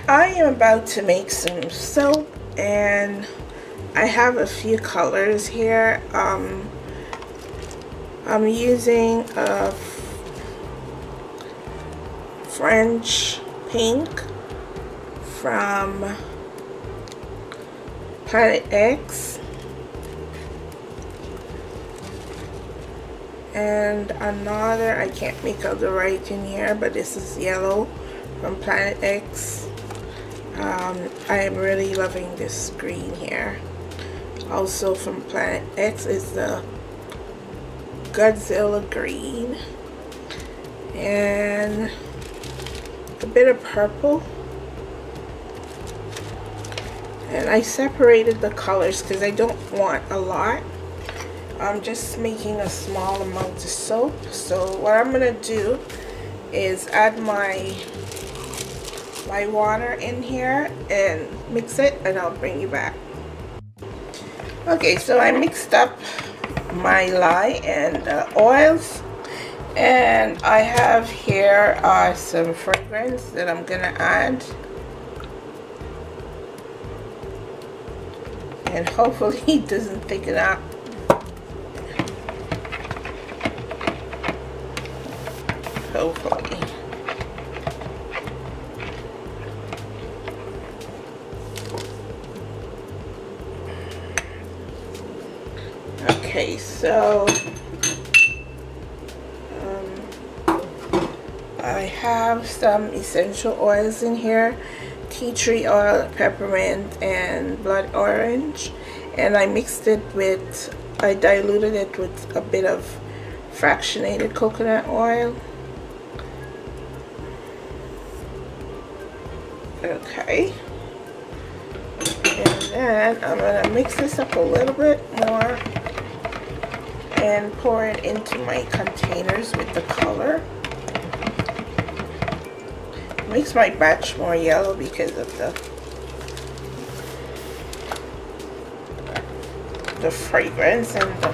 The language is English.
I am about to make some soap, and I have a few colors here. I'm using a French pink from Planet X, and another, I can't make out the writing here, but this is yellow from Planet X. I am really loving this green here. Also from Planet X is the Godzilla green, and a bit of purple. And I separated the colors because I don't want a lot. I'm just making a small amount of soap. So what I'm gonna do is add my water in here and mix it, and I'll bring you back. Okay, so I mixed up my lye and oils, and I have here some fragrance that I'm gonna add, and hopefully it doesn't thicken up. Hopefully. Okay, so I have some essential oils in here: tea tree oil, peppermint, and blood orange. And I mixed it with, I diluted it with a bit of fractionated coconut oil. Okay. And then I'm going to mix this up a little bit more and pour it into my containers with the color. It makes my batch more yellow because of the fragrance and the